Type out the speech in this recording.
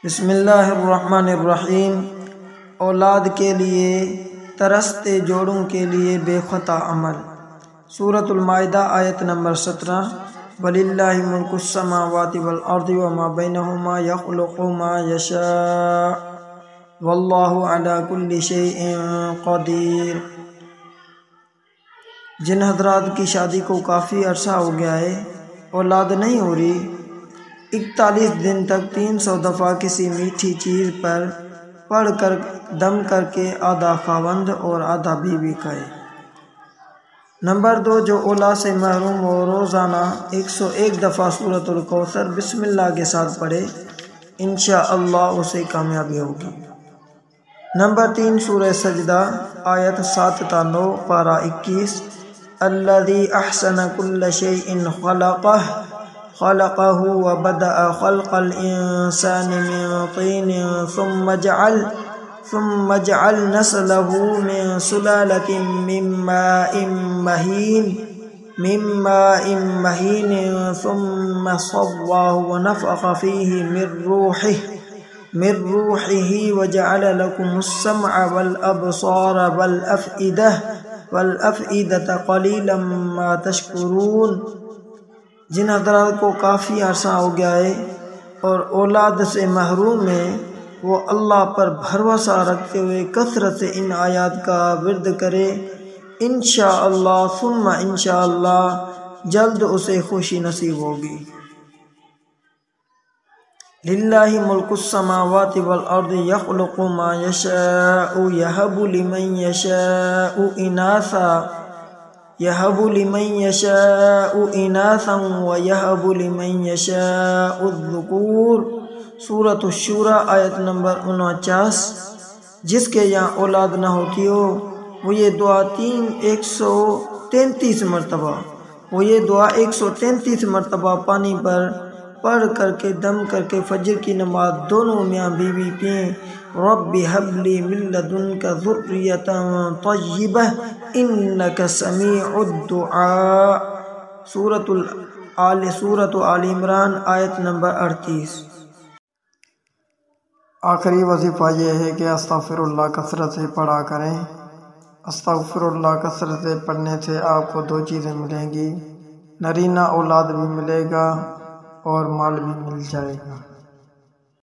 بسم اللہ الرحمن الرحیم۔ اولاد کے لیے ترستے جوڑوں کے لیے بے خطا عمل۔ سورۃ المائدہ آیت نمبر 17۔ وَلِلَّهِ مُلْكُ السَّمَاوَاتِ وَالْأَرْضِ وَمَا بَيْنَهُمَا يَخْلُقُ مَا يَشَاءُ وَاللَّهُ عَلَى كُلِّ شَيْءٍ قَدِيرٌ۔ جن حضرات کی شادی کو کافی عرصہ ہو گیا ہے، اولاد نہیں ہو رہی، 41 دن تک 300 دفعہ کسی میٹھی چیز پر پڑھ کر دم کر کے آدھا خاوند اور آدھا بیوی کھائے۔ نمبر 2، جو اولاد سے محروم ہو، روزانہ 101 دفعہ سورۃ الکوثر بسم اللہ کے ساتھ پڑھے، انشاءاللہ اسے کامیابی ہوگی۔ نمبر 3، سورہ سجدہ آیت 7 تا 9، پارہ 21۔ الذی احسن کل شیء خلقہ وبدأ خلق الانسان من طین ثم جعل نسلہ من سلالة من ماء مہین ثم صواه ونفخ فیہ من روحہ وجعل لکم السمع والابصار والافئدۃ قلیلا ما تشکرون۔ جن حضرات کو کافی عرصہ ہو گیا ہے اور اولاد سے محروم ہیں، وہ اللہ پر بھروسہ رکھتے ہوئے کثرت سے ان آیات کا ورد کرے، انشاءاللہ ثم انشاءاللہ جلد اسے خوشی نصیب ہوگی۔ للہ ملک السماوات والارض یخلق ما یشاء یہب لمن یشاء اناثا ویہب لمن یشاء الذکور۔ سورۃ الشورى آیت نمبر 49۔ جس کے یہاں اولاد نہ ہوتی ہو، وہ یہ دعا 133 مرتبہ پانی پر پڑھ کر کے دم کر کے فجر کی نماز دونوں میاں بیوی پئیں، رب ہب لی من لدنک ذریۃ طیبہ انک سمیع الدعاء۔ سورۃ آل عمران آیت نمبر 38۔ آخری وظیفہ یہ ہے کہ استغفر اللہ کثرت سے پڑھا کریں۔ استغفر اللہ کثرت سے پڑھنے سے آپ کو 2 چیزیں ملیں گی، نرینہ اولاد بھی ملے گا اور مال بھی مل جائے گا۔